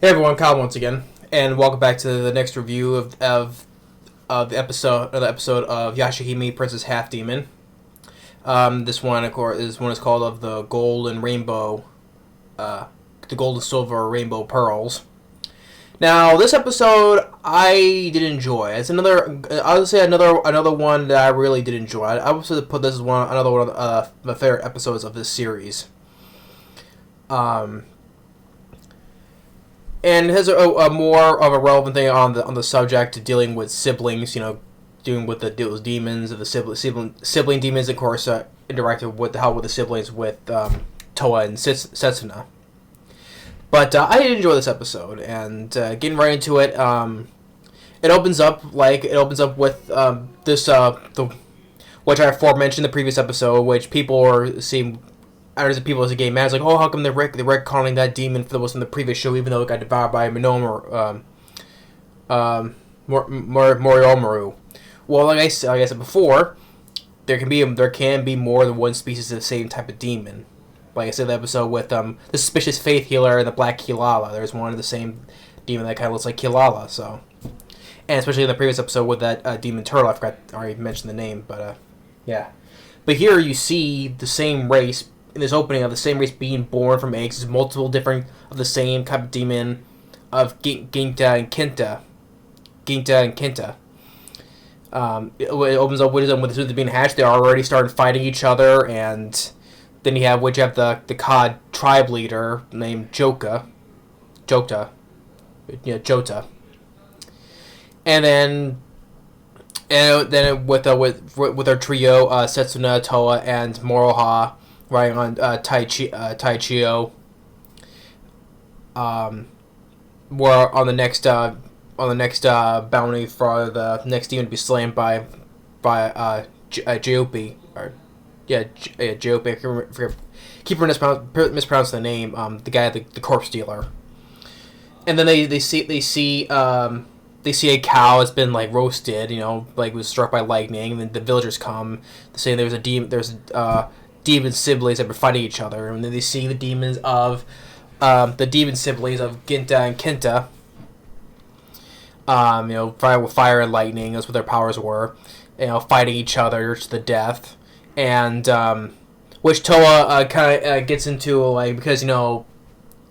Hey everyone, Kyle once again, and welcome back to the next review of the episode of Yashahime, Princess Half Demon. This one, of course, is called of the gold and rainbow, the gold and silver rainbow pearls. Now, this episode I did enjoy. It's I would say another one that I really did enjoy. I would put this as another one of my favorite episodes of this series. And it has a more of a relevant thing on the subject, dealing with siblings. Dealing with those demons, the sibling demons, of course, interacted with the siblings with Toa and Setsuna. But I did enjoy this episode, and getting right into it, it opens up with which I aforementioned in the previous episode, which people are seeing. There's people as a game man. It's like, oh, how come they're retconning that demon that was in the previous show, even though it got devoured by Minomaru, Moriomaru? Well, like I said before, there can be more than one species of the same type of demon. Like I said, the episode with the suspicious faith healer and the black Kilala. There's one of the same demon that kind of looks like Kilala. So, and especially in the previous episode with that demon turtle, I already mentioned the name, but yeah. But here you see the same race. In this opening of the same race being born from eggs, there's multiple different of the same type of demon of Ginta and Kinta. It opens up with them as soon as they're being hatched. They already started fighting each other, and then you have the Cod tribe leader named Jota, and then with our trio, Setsuna, Toa, and Moroha. Riding on Taichio, we're on the next bounty for the next demon to be slain by Jopi, Jopi. Keep mispronouncing the name. The guy, the corpse dealer. And then they see a cow that's been roasted. Was struck by lightning. And then the villagers come. They say there's a demon. Demon siblings that were fighting each other, and then they see the demons of the demon siblings of Ginta and Kinta. Fire and lightning. That's what their powers were. Fighting each other to the death, and which Toa kind of gets into because her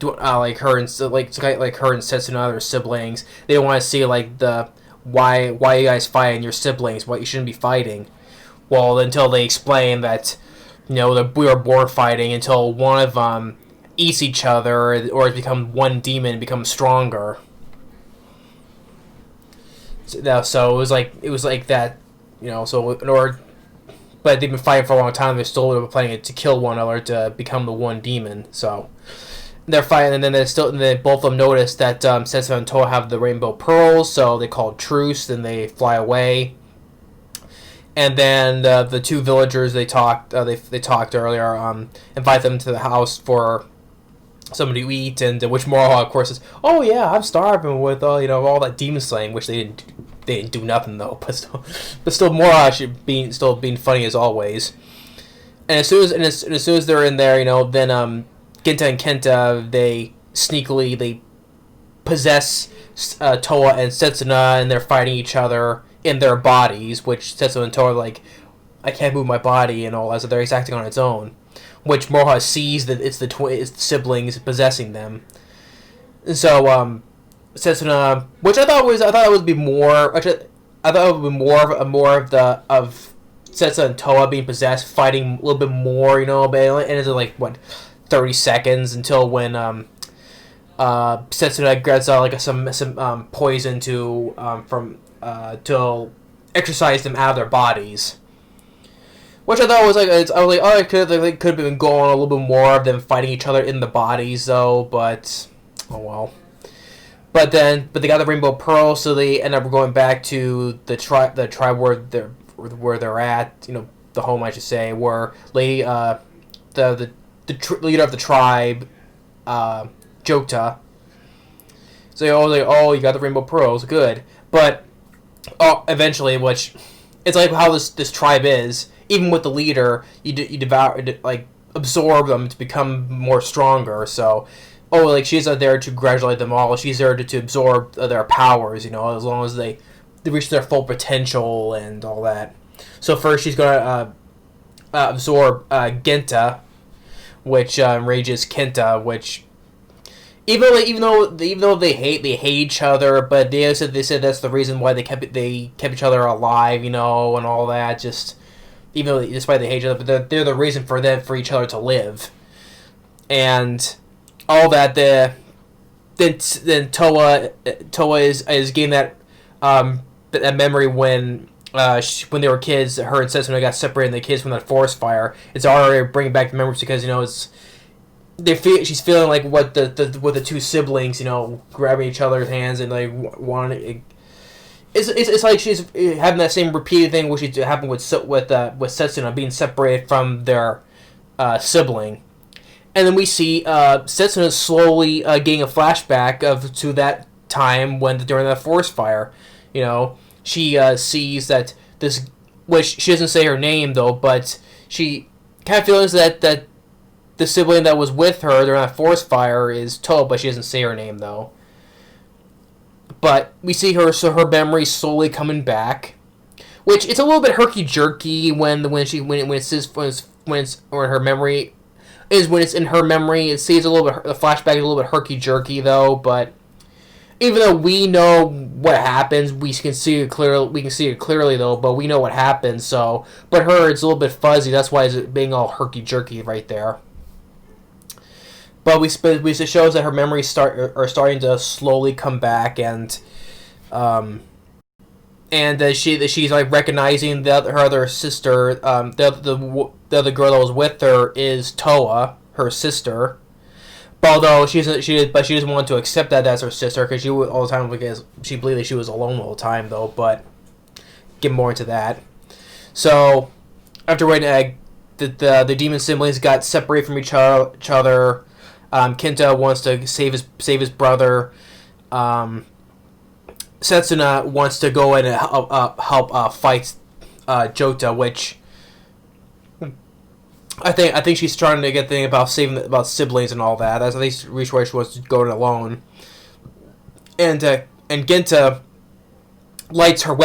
and her and Setsuna, their siblings. They want to see the why you guys fighting your siblings? Why you shouldn't be fighting? Well, until they explain that. That we were born fighting until one of them eats each other, or has become one demon and becomes stronger. So it was like that, So in order, but they've been fighting for a long time. They're still planning to kill one another to become the one demon. So they're fighting, and then both of them notice that Setsuna and Toa have the rainbow pearls, so they call truce. Then they fly away. And then the two villagers they talked earlier invite them to the house for somebody to eat, and which Moroha of course says, "Oh yeah, I'm starving with all that demon slaying," which they didn't do nothing though, but still Moroha still being funny as always. And as soon as they're in there, then Ginta and Kenta they sneakily possess Toa and Setsuna, and they're fighting each other in their bodies, which Setsuna and Toa are I can't move my body and all that, so they're acting on its own. Which Moroha sees that it's the siblings possessing them. And so Setsuna, which I thought would be more. Actually, I thought it would be more of Setsuna and Toa being possessed, fighting a little bit more, but it ended 30 seconds until when Setsuna grabs some poison to exercise them out of their bodies, which I thought was it could have been going on a little bit more of them fighting each other in the bodies though, but oh well. But they got the rainbow pearl, so they end up going back to the tribe where they're at, the home I should say, where the leader of the tribe, Jota. So you got the rainbow pearls, good, but. Eventually, which it's how this tribe is. Even with the leader, you devour, absorb them to become more stronger. So oh, like she's not there to congratulate them all. She's there to absorb their powers. As long as they reach their full potential and all that. So first, she's gonna absorb Genta, which enrages Kenta, which even though they hate each other, but they said that's the reason why they kept each other alive, and all that. Just even though despite they hate each other, but they're the reason for each other to live, and all that. Then Toa is getting that that memory when they were kids. Her and Setsuna got separated, and the kids from that forest fire. It's already bringing back the memories because she's feeling like what the two siblings, grabbing each other's hands and like wanting. It's like she's having that same repeated thing which happened with Setsuna being separated from their sibling, and then we see Setsuna slowly getting a flashback to that time during that forest fire. She sees that this, which she doesn't say her name though, but she kind of feels that the sibling that was with her during that forest fire is Toa, but she doesn't say her name though. But we see her memory slowly coming back, which it's a little bit herky jerky when it's her memory is when it's in her memory. It seems a little bit the flashback is a little bit herky jerky though, but even though we know what happens, we can see it clearly. We can see it clearly though, but we know what happens. So, but her it's a little bit fuzzy. That's why it's being all herky jerky right there. But it shows that her memories are starting to slowly come back, and she's like recognizing her other sister. The other girl that was with her is Toa, her sister. But although she doesn't want to accept that as her sister because she would all the time because she believed that she was alone all the time though. But get more into that. So after waiting, the demon siblings got separated from each other. Kenta wants to save his brother. Setsuna wants to go in and help fight Jota, which I think she's trying to get thing about siblings and all that. That's at least reach where she wants to go in alone. And Genta lights her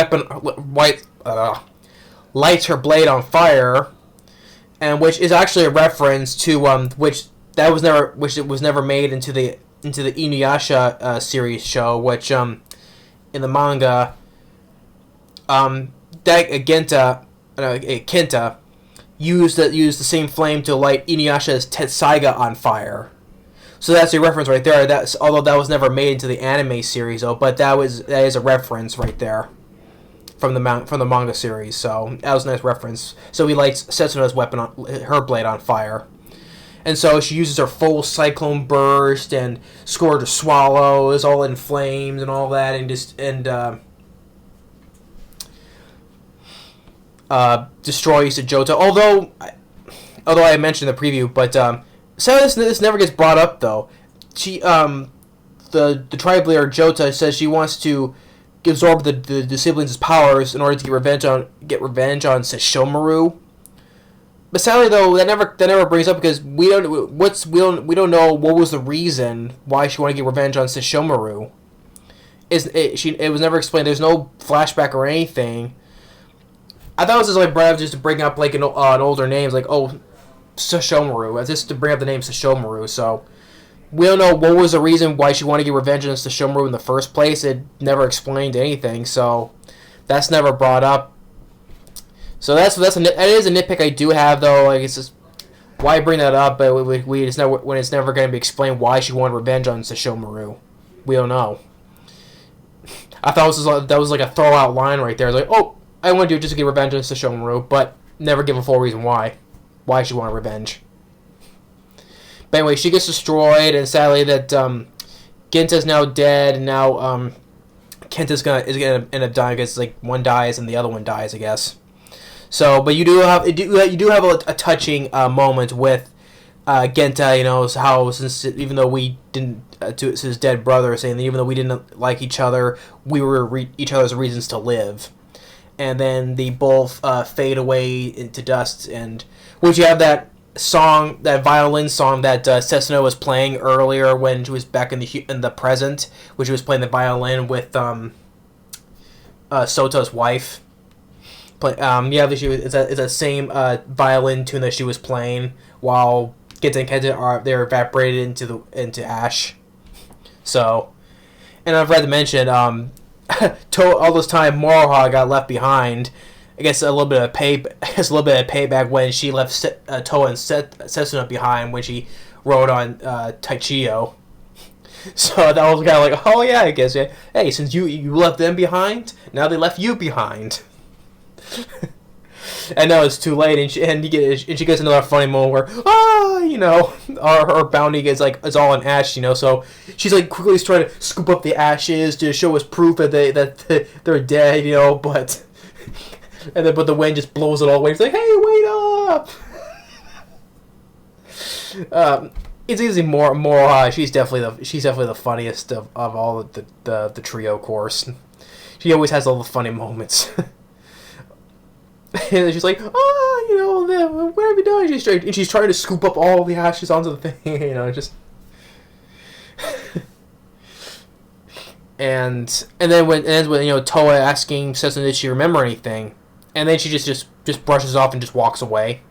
blade on fire, and which is actually a reference to which it was never made into the Inuyasha series show, which in the manga Kenta used the same flame to light Inuyasha's Tetsaiga on fire. So that's a reference right there. Although that was never made into the anime series though, but that is a reference right there from the manga series. So that was a nice reference. So he lights Setsuna's her blade on fire. And so she uses her full cyclone burst and Scourge of Swallows, all in flames and all that, and destroys Jota. Although I mentioned in the preview, but so this never gets brought up though. She the tribe leader Jota says she wants to absorb the siblings' powers in order to get revenge on Sesshomaru. But sadly, though, that never brings up because we don't know what was the reason why she wanted to get revenge on Sesshomaru. It was never explained. There's no flashback or anything. I thought it was just like brought up just to bring up like an older names like Sesshomaru, just to bring up the name Sesshomaru. So we don't know what was the reason why she wanted to get revenge on Sesshomaru in the first place. It never explained anything, so that's never brought up. So that is a nitpick I do have though. Like it's just why bring that up? But it's never going to be explained why she wanted revenge on Sesshomaru. We don't know. I thought that was like a throw out line right there. Like I want to do it just to get revenge on Sesshomaru, but never give a full reason why she wanted revenge. But anyway, she gets destroyed, and sadly that Genta's now dead, and now Kenta's is gonna end up dying because like one dies and the other one dies, I guess. So, but you do have a touching moment with Genta. How since even though we didn't to his dead brother, saying that even though we didn't like each other, we were each other's reasons to live. And then they both fade away into dust, and which you have that song, that violin song that Setsuna was playing earlier when she was back in the present, when she was playing the violin with Sota's wife. It's that same violin tune that she was playing while Genta and Kenta they're evaporated into ash. So, and I've read to mention all this time Moroha got left behind. I guess a little bit of payback when she left Toa and Setsuna behind when she rode on Taichio. So that was kind of like, oh yeah, I guess, yeah. Hey, since you left them behind, now they left you behind. And now it's too late, and she gets another funny moment where her bounty gets like it's all in ash, so she's like quickly trying to scoop up the ashes to show us proof that they're dead, but the wind just blows it all away. It's like, hey, wait up. It's easy more. She's definitely the funniest of all of the trio, of course. She always has all the funny moments. And she's like, what have you done? She's trying to scoop up all the ashes onto the thing, just. and then when Toa asking Setsuna, did she remember anything, and then she just brushes off and just walks away.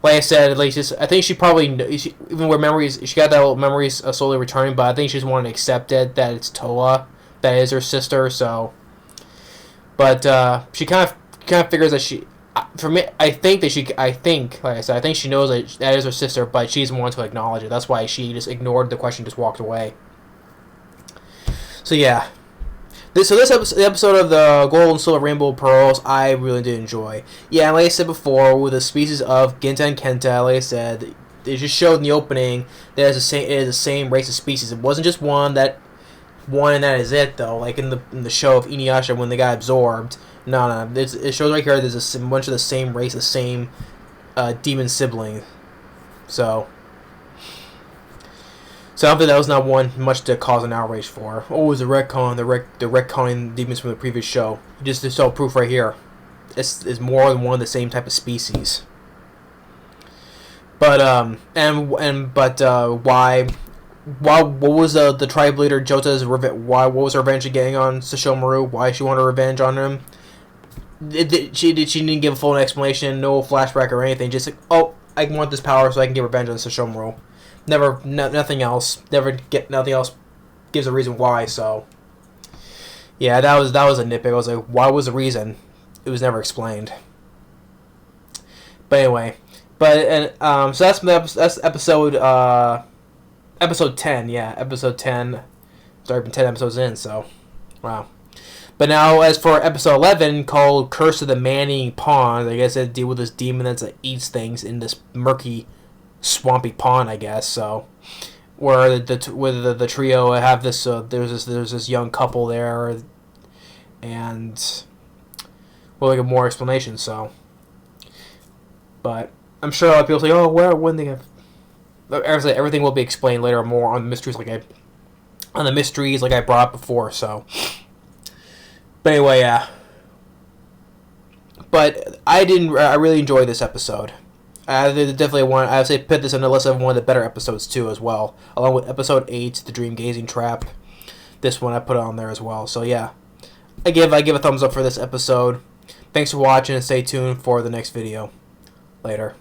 Like I said, I think she probably even where memories she got that little memories slowly returning, but I think she just wanted to accept it that it's Toa that is her sister. So, but she kind of figures that for me, I think like I said, I think she knows that is her sister, but she doesn't want to acknowledge it. That's why she just ignored the question, just walked away. So yeah. This episode of the Gold and Silver Rainbow Pearls, I really did enjoy. Yeah, like I said before, with the species of Ginta and Kenta, like I said, they just showed in the opening that it is the same race of species. It wasn't just one and that is it, though. Like in the show of Inuyasha when they got absorbed. No. It shows right here there's a bunch of the same race, the same demon sibling. So I don't think that was not one much to cause an outrage for. Oh, it was a retcon, the retconning demons from the previous show. Just to show proof right here. It's more than one of the same type of species. But why what was the tribe leader Jota's what was her revenge getting on Sesshomaru? Why she wanted revenge on him? She didn't give a full explanation, no flashback or anything. Just like, oh, I want this power so I can get revenge on Sesshomaru. Nothing else. Nothing else gives a reason why. So, yeah, that was a nitpick. I was like, why was the reason? It was never explained. But anyway, so that's episode 10. Yeah, episode 10. It's already been 10 episodes in. So, wow. But now, as for episode 11, called Curse of the Man-Eating Pond, I guess it deal with this demon that eats things in this murky, swampy pond, I guess. So, where the trio have this, there's this young couple there, and we'll get more explanation. So, but I'm sure a lot of people say, oh, when they have, everything will be explained later more on the mysteries, like I brought up before. So, but anyway, yeah. But I really enjoyed this episode. I would say put this on the list of one of the better episodes too, as well, along with episode 8, the Dream Gazing Trap. This one I put on there as well. So yeah, I give a thumbs up for this episode. Thanks for watching and stay tuned for the next video. Later.